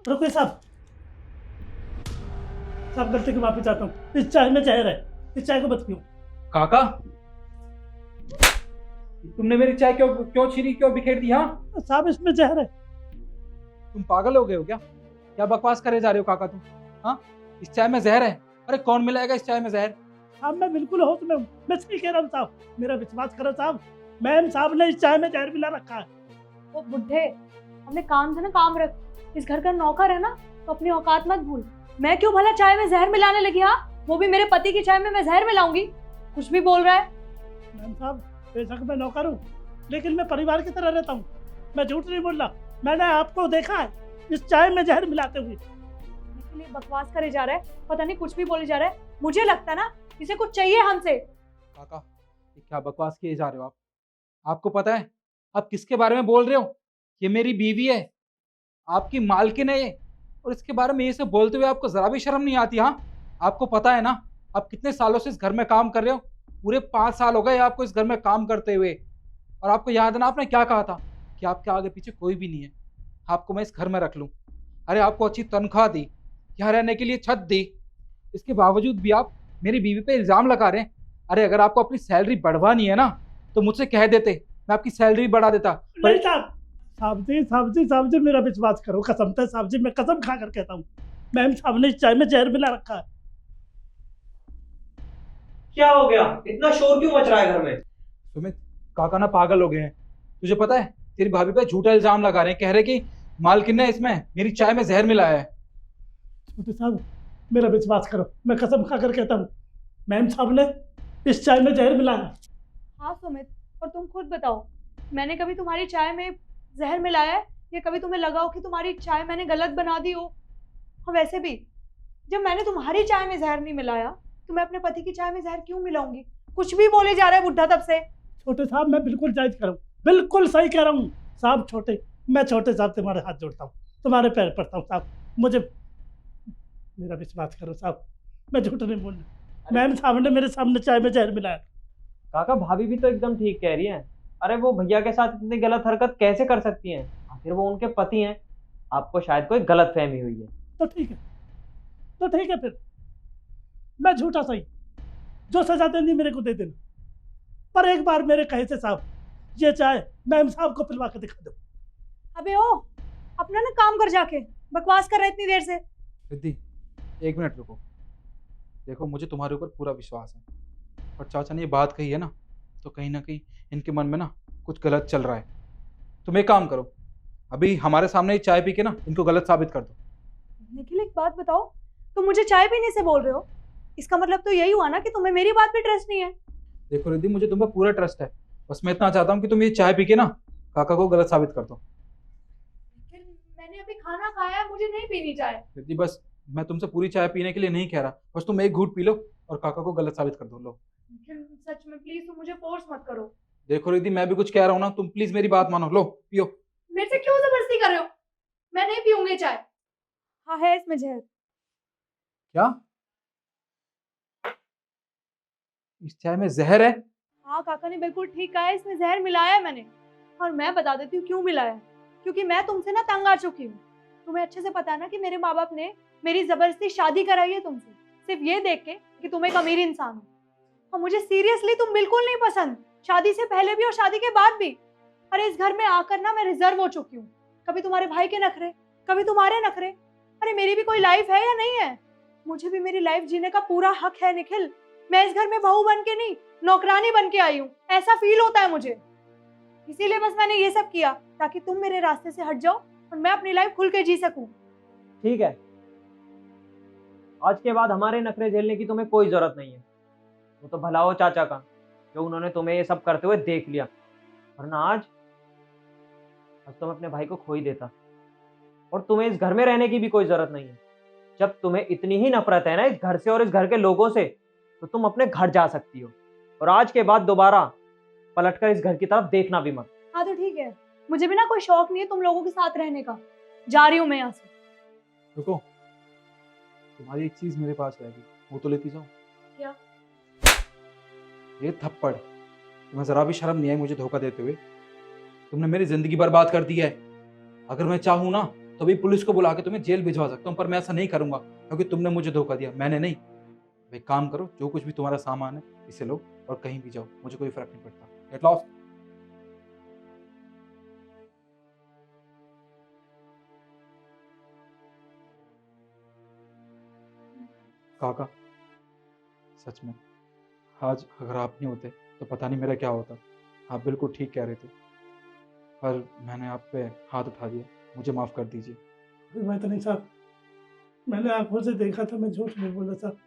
रुको साहब, साहब गलती की माफी चाहता हूँ। इस चाय में जहर है, इस चाय को मत पियो। काका, तुमने मेरी चाय क्यों क्यों छीनी, क्यों बिखेर दी? हाँ, साहब इसमें जहर है। तुम पागल हो गए हो क्या? क्या बकवास करे जा रहे हो काका तुम? हाँ, इस चाय में जहर है। अरे कौन मिलाएगा इस चाय में जहर? साहब मैं बिल्कुल होश में हूँ, मैं सही कह रहा हूँ साहब, मेरा विश्वास करो साहब। मैम साहब ने इस चाय में जहर मिला रखा है। वो बुढ़े, अपने काम से ना काम रख। इस घर का नौकर है ना, तो अपनी औकात मत भूल। मैं क्यों भला चाय में जहर मिलाने लगी? हाँ, वो भी मेरे पति की चाय में मैं जहर मिलाऊंगी? कुछ भी बोल रहा है। मैम साहब बेशक मैं नौकर हूँ, लेकिन मैं परिवार की तरह रहता हूँ। मैं झूठ नहीं बोल रहा, मैंने आपको देखा है इस चाय में जहर मिलाते हुए। इसके लिए बकवास करे जा रहा है, पता नहीं कुछ भी बोले जा रहा है। मुझे लगता है ना इसे कुछ चाहिए हमसे। काका, ये क्या बकवास किए जा रहे हो आप? आपको पता है आप किसके बारे में बोल रहे हो? ये मेरी बीवी है, आपकी मालकिन है ये, और इसके बारे में ये सब बोलते हुए आपको जरा भी शर्म नहीं आती? हाँ, आपको पता है ना आप कितने सालों से इस घर में काम कर रहे हो? पूरे 5 साल हो गए आपको इस घर में काम करते हुए। और आपको याद है ना आपने क्या कहा था कि आपके आगे पीछे कोई भी नहीं है, आपको मैं इस घर में रख लूं। अरे आपको अच्छी तनख्वाह दी, यहाँ रहने के लिए छत दी, इसके बावजूद भी आप मेरी बीवी पे इल्जाम लगा रहे हैं। अरे अगर आपको अपनी सैलरी बढ़वानी है ना तो मुझसे कह देते, मैं आपकी सैलरी बढ़ा देता। नहीं साहब, साहब जी मेरा विश्वास करो, कसम से साहब जी, मैं कसम खा कर कहता हूँ, मैम साहब ने इस चाय में जहर मिला रखा है। क्या हो गया? इतना शोर क्यों मच रहा है घर में? सुमित, काका ना पागल हो गए हैं। तुझे पता है तेरी भाभी पे झूठा इल्जाम लगा रहे हैं, कह रहे कि मालकिन ने इसमें मेरी चाय में जहर मिलाया है। छोटे साहब मेरा विश्वास करो, मैं कसम खा कर कहता हूँ, मैम साहब ने इस चाय में जहर मिलाया। हाँ सुमित, और तुम खुद बताओ, मैंने कभी तुम्हारी चाय में जहर मिलाया है या कभी तुम्हें लगा हो कि तुम्हारी चाय मैंने गलत बना दी हो? और वैसे भी जब मैंने तुम्हारी चाय में जहर नहीं मिलाया तो मैं अपने पति की चाय में जहर क्यों मिलाऊंगी? कुछ भी बोले जा रहा है बुढ़ा तब से। छोटे साहब मैं बिल्कुल जायज कर रहा हूँ, बिल्कुल सही कह रहा हूँ साहब। मैं छोटे साहब तुम्हारे हाथ जोड़ता हूँ, तुम्हारे पैर पड़ता हूँ साहब, मुझे मेरा विश्वास करो साहब, मैं झूठ नहीं बोल रहा। मैम साहब ने मेरे सामने चाय में जहर मिलाया। काका, भाभी भी तो एकदम ठीक कह रही है। अरे वो भैया के साथ इतनी गलत हरकत कैसे कर सकती हैं? आखिर वो उनके पति हैं। आपको शायद कोई गलत फहमी हुई है। तो ठीक है, तो ठीक है, फिर मैं झूठा सही, जो सजा देनी मेरे को दे देना, पर एक बार मेरे कहे से साहब ये चाय मैम साहब को पिलवा के दिखा दो। अबे ओ, अपना ना काम कर जाके, बकवास कर रहा है इतनी देर से। रिद्धि, 1 मिनट रुको। देखो मुझे तुम्हारे ऊपर पूरा विश्वास है, और चाचा ने ये बात कही है ना तो कहीं ना कहीं इनके मन में ना कुछ गलत चल रहा है। तुम एक काम करो, अभी हमारे सामने ही चाय पी के ना इनको गलत साबित कर दो। निखिल एक बात बताओ, तुम मुझे चाय पीने से बोल रहे हो? इसका मतलब तो यही हुआ ना कि तुम्हें मेरी बात पे ट्रस्ट नहीं है। देखो रिद्धि, मुझे तुम पर पूरा ट्रस्ट है, बस मैं इतना चाहता हूँ कि तुम ये चाय पी के ना काका को गलत साबित कर दो। मैंने अभी खाना खाया है, मुझे नहीं पीनी चाय। रिद्धि बस, मैं तुमसे पूरी चाय पीने के लिए नहीं कह रहा, बस तुम एक घूंट पी लो और काका को गलत साबित कर दो। लो निखिल सच में प्लीज तुम मुझे फोर्स मत करो। देखो रिद्धि, मैं भी कुछ कह रहा हूँ ना, तुम प्लीज मेरी बात मानो। लो पियो। मेरे से क्यों जबरदस्ती कर रहे हो? मैं नहीं पीऊंगी चाय। हाँ है इसमें जहर। क्या इस चाय में जहर है? हाँ काका ने बिल्कुल ठीक कहा है, इसमें जहर मिलाया है मैंने। और मैं बता देती हूँ क्यों मिलाया है। क्योंकि मैं तुमसे ना तंग आ चुकी हूँ। तुम्हें अच्छे से पता है ना कि मेरे माँ बाप ने मेरी जबरदस्ती शादी कराई है तुमसे, सिर्फ ये देख के कि तुम एक अमीर इंसान हो। और मुझे सीरियसली तुम बिल्कुल नहीं पसंद, शादी से पहले भी और शादी के बाद भी। अरे इस घर में आकर ना मैं रिजर्व हो चुकी हूँ। कभी तुम्हारे भाई के नखरे, कभी तुम्हारे नखरे। अरे मेरी भी कोई लाइफ है या नहीं है? मुझे भी मेरी लाइफ जीने का पूरा हक है निखिल। मैं इस घर में बहू बन के नहीं, नौकरानी बन के आई हूँ, ऐसा फील होता है मुझे। इसीलिए बस मैंने ये सब किया ताकि तुम मेरे रास्ते से हट जाओ और मैं अपनी लाइफ खुल के जी सकूं। ठीक है, आज के बाद हमारे नखरे झेलने की तुम्हें कोई जरूरत नहीं है। वो तो भला हो चाचा का, जो उन्होंने तुम्हें ये सब करते हुए देख लिया, वरना आज तुम अपने भाई को खो ही देता। और तुम्हें इस घर में रहने की भी कोई जरूरत नहीं है। जब तुम्हें इतनी ही नफरत है ना इस घर से और इस घर के लोगों से, तो तुम अपने घर जा सकती हो, और आज के बाद दोबारा पलटकर इस घर की तरफ देखना भी मत। हाँ तो ठीक है, मुझे भी ना कोई शौक नहीं है तुम लोगों के साथ रहने का। जा रही हूँ मैं यहाँ से। रुको, तुम्हारी एक चीज मेरे पास रहेगी, वो तो लेती जाओ। क्या? ये थप्पड़। तुम्हें जरा भी शर्म नहीं आई मुझे धोखा देते हुए? तुमने मेरी जिंदगी बर्बाद कर दी है। अगर मैं चाहूँ ना तो भी पुलिस को बुला के तुम्हें जेल भिजवा सकता हूँ, पर मैं ऐसा नहीं करूंगा क्योंकि तुमने मुझे धोखा दिया, मैंने नहीं। अब एक काम करो, जो कुछ भी तुम्हारा सामान है इसे लो और कहीं भी जाओ, मुझे कोई फर्क नहीं पड़ता। Get lost. काका, सच में आज अगर आप नहीं होते तो पता नहीं मेरा क्या होता। आप बिल्कुल ठीक कह रहे थे, पर मैंने आप पे हाथ उठा दिया, मुझे माफ़ कर दीजिए। कोई बात नहीं साहब, मैंने आंखों से देखा था, मैं झूठ नहीं बोला साहब।